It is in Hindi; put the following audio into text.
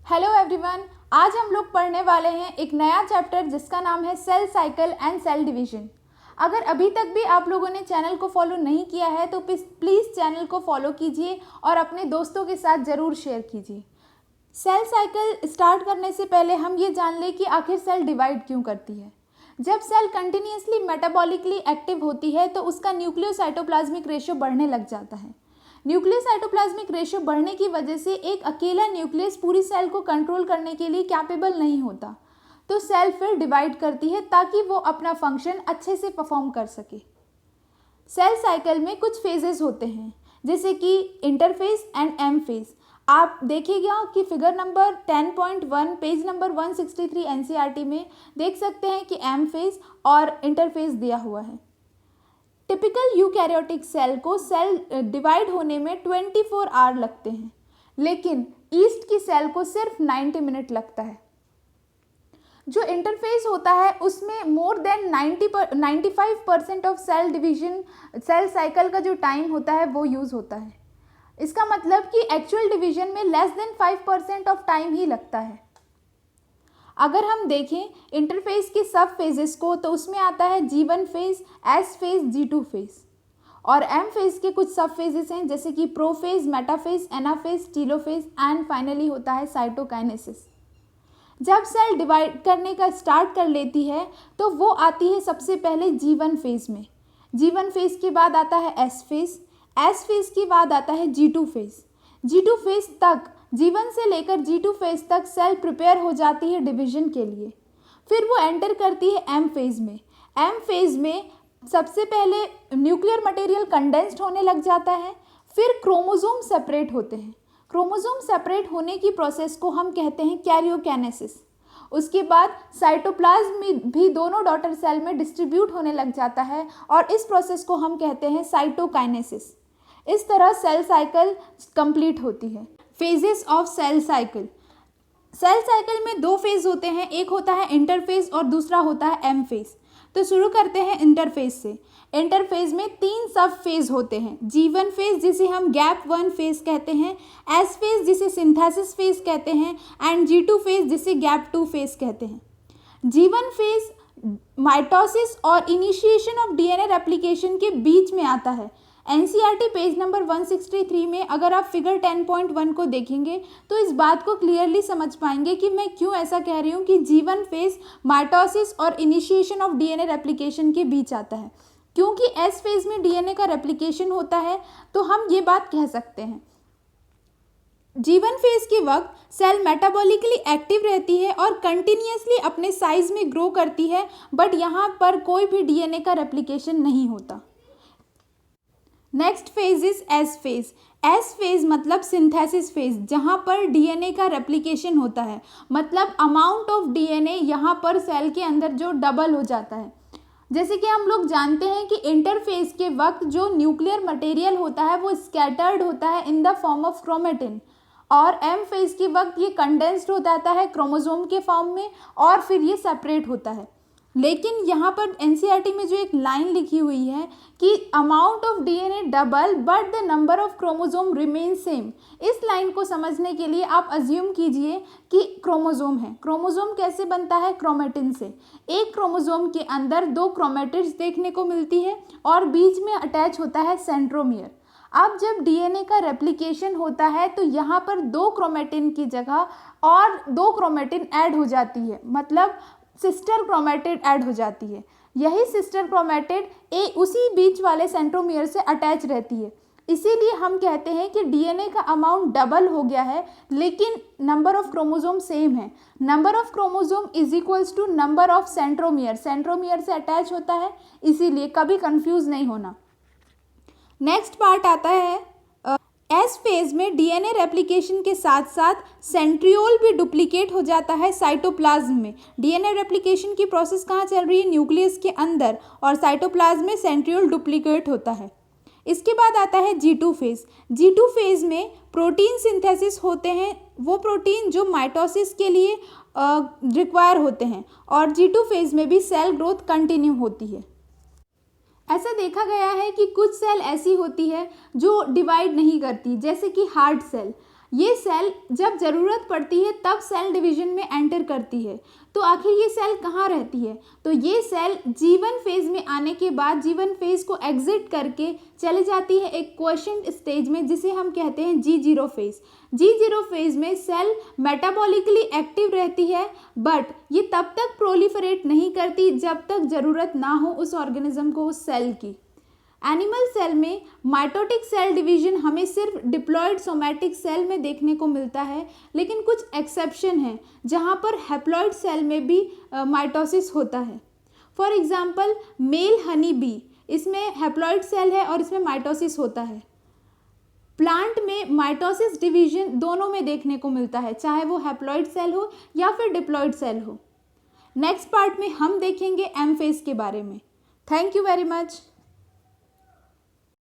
हेलो एवरीवन, आज हम लोग पढ़ने वाले हैं एक नया चैप्टर जिसका नाम है cell cycle and cell division. अगर अभी तक भी आप लोगों ने चैनल को फॉलो नहीं किया है तो प्लीज़ चैनल को फॉलो कीजिए और अपने दोस्तों के साथ ज़रूर शेयर कीजिए। सेल साइकिल स्टार्ट करने से पहले हम ये जान लें कि आखिर सेल डिवाइड क्यों करती है। जब सेल कंटिन्यूसली मेटाबॉलिकली एक्टिव होती है तो उसका न्यूक्लियोसाइटोप्लाज्मिक रेशियो बढ़ने लग जाता है। न्यूक्लियोसाइटोप्लाज्मिक रेशियो बढ़ने की वजह से एक अकेला न्यूक्लियस पूरी सेल को कंट्रोल करने के लिए कैपेबल नहीं होता, तो सेल फिर डिवाइड करती है ताकि वो अपना फंक्शन अच्छे से परफॉर्म कर सके। सेल साइकिल में कुछ फेजेस होते हैं जैसे कि इंटरफेज एंड एम फेज। आप देखिएगा कि figure number 10.1 page number 163 NCERT में देख सकते हैं कि एम फेज और इंटरफेज दिया हुआ है। टिपिकल यूकैरियोटिक सेल को सेल डिवाइड होने में 24 आवर लगते हैं, लेकिन ईस्ट की सेल को सिर्फ 90 मिनट लगता है। जो इंटरफेस होता है उसमें more than 95% of cell division cell cycle का जो टाइम होता है वो यूज़ होता है। इसका मतलब कि एक्चुअल डिवीजन में लेस देन 5% ऑफ टाइम ही लगता है। अगर हम देखें इंटरफेस के सब फेजेस को तो उसमें आता है G1 phase, S phase, G2 phase और M फेज के कुछ सब फेजेस हैं जैसे कि prophase, metaphase, anaphase, telophase and finally होता है साइटोकाइनेसिस। जब सेल डिवाइड करने का स्टार्ट कर लेती है तो वो आती है सबसे पहले G1 फेज में। G1 फेज के बाद आता है S फेज, S फेज के बाद आता है G2 फेज। G2 फेज तक G1 से लेकर G2 फेज तक सेल प्रिपेयर हो जाती है डिवीजन के लिए। फिर वो एंटर करती है M फेज में। M फेज में सबसे पहले न्यूक्लियर मटेरियल कंडेंस्ड होने लग जाता है, फिर क्रोमोसोम सेपरेट होते हैं। क्रोमोसोम सेपरेट होने की प्रोसेस को हम कहते हैं कैरियोकाइनेसिस। उसके बाद साइटोप्लाज्म में भी दोनों डॉटर सेल में डिस्ट्रीब्यूट होने लग जाता है और इस प्रोसेस को हम कहते हैं साइटोकाइनेसिस। इस तरह सेल साइकिल कंप्लीट होती है। Phases of cell cycle. Cell cycle में दो फेज होते हैं, एक होता है इंटरफेज और दूसरा होता है एम फेज। तो शुरू करते हैं इंटरफेज से। इंटरफेज में तीन सब फेज होते हैं। G1 फेज जिसे हम गैप 1 फेज कहते हैं, S फेज जिसे सिंथेसिस फेज कहते हैं एंड G2 फेज जिसे गैप 2 फेज कहते हैं। G1 फेज माइटोसिस और इनिशिएशन ऑफ डीएनए रेप्लिकेशन के बीच में आता है। एनसीईआरटी पेज नंबर 163 में अगर आप फिगर 10.1 को देखेंगे तो इस बात को क्लियरली समझ पाएंगे कि मैं क्यों ऐसा कह रही हूँ कि G1 फेज माइटोसिस और इनिशिएशन ऑफ डीएनए रेप्लिकेशन के बीच आता है। क्योंकि S फेज में डीएनए का रेप्लिकेशन होता है तो हम ये बात कह सकते हैं। G1 फेज के वक्त सेल मेटाबॉलिकली एक्टिव रहती है और कंटिन्यूसली अपने साइज में ग्रो करती है, बट यहाँ पर कोई भी डीएनए का रेप्लिकेशन नहीं होता। Next phase is S phase. S phase मतलब सिंथेसिस फेज, जहाँ पर डीएनए का रेप्लिकेशन होता है, मतलब अमाउंट ऑफ डीएनए यहाँ पर सेल के अंदर जो डबल हो जाता है। जैसे कि हम लोग जानते हैं कि इंटरफेज के वक्त जो न्यूक्लियर मटेरियल होता है वो स्कैटर्ड होता है in the form of chromatin और एम फेज के वक्त ये कंडेंस्ड हो जाता है क्रोमोसोम के फॉर्म में और फिर ये सेपरेट होता है। लेकिन यहाँ पर एनसीईआरटी में जो एक लाइन लिखी हुई है कि amount of DNA double but the number of chromosome remain same, इस लाइन को समझने के लिए आप अज्यूम कीजिए कि क्रोमोसोम है। क्रोमोसोम कैसे बनता है? क्रोमेटिन से। एक क्रोमोसोम के अंदर दो क्रोमेटिड्स देखने को मिलती है और बीच में अटैच होता है सेंट्रोमियर। अब जब डीएनए का रेप्लिकेशन होता है तो यहाँ पर दो क्रोमेटिन की जगह और दो क्रोमेटिन ऐड हो जाती है, मतलब सिस्टर क्रोमेटिड ऐड हो जाती है। यही सिस्टर क्रोमेटिड उसी बीच वाले सेंट्रोमियर से अटैच रहती है। इसीलिए हम कहते हैं कि डीएनए का अमाउंट डबल हो गया है लेकिन नंबर ऑफ क्रोमोसोम सेम है। Number of chromosome is equals to number of centromere. Centromere से अटैच होता है, इसीलिए कभी कंफ्यूज नहीं होना। नेक्स्ट पार्ट आता है एस फेज में डीएनए रेप्लिकेशन के साथ साथ सेंट्रियोल भी डुप्लीकेट हो जाता है साइटोप्लाज्म में। डीएनए रेप्लिकेशन की प्रोसेस कहाँ चल रही है? न्यूक्लियस के अंदर, और साइटोप्लाज्म में सेंट्रियोल डुप्लीकेट होता है। इसके बाद आता है G2 फेज। G2 फेज में प्रोटीन सिंथेसिस होते हैं, वो प्रोटीन जो माइटोसिस के लिए रिक्वायर होते हैं, और G2 फेज में भी सेल ग्रोथ कंटिन्यू होती है। ऐसा देखा गया है कि कुछ सेल ऐसी होती है जो डिवाइड नहीं करती, जैसे कि हार्ट सेल। ये सेल जब ज़रूरत पड़ती है तब सेल डिवीजन में एंटर करती है। तो आखिर ये सेल कहाँ रहती है? तो ये सेल जीवन फेज में आने के बाद जीवन फेज को एग्जिट करके चली जाती है एक क्वेश्चन स्टेज में, जिसे हम कहते हैं G0 फेज। G0 फेज में सेल मेटाबॉलिकली एक्टिव रहती है, बट ये तब तक प्रोलिफरेट नहीं करती जब तक ज़रूरत ना हो उस ऑर्गेनिज्म को, उस सेल की। एनिमल सेल में माइटोटिक सेल डिवीजन हमें सिर्फ डिप्लॉयड सोमैटिक सेल में देखने को मिलता है, लेकिन कुछ एक्सेप्शन हैं जहाँ पर हैप्लॉयड सेल में भी माइटोसिस होता है। For example male honey bee, इसमें हैप्लॉयड सेल है और इसमें माइटोसिस होता है। प्लांट में माइटोसिस डिवीजन दोनों में देखने को मिलता है, चाहे वो हैप्लॉयड सेल हो या फिर डिप्लॉयड सेल हो। नेक्स्ट पार्ट में हम देखेंगे एम फेज के बारे में। Thank you very much.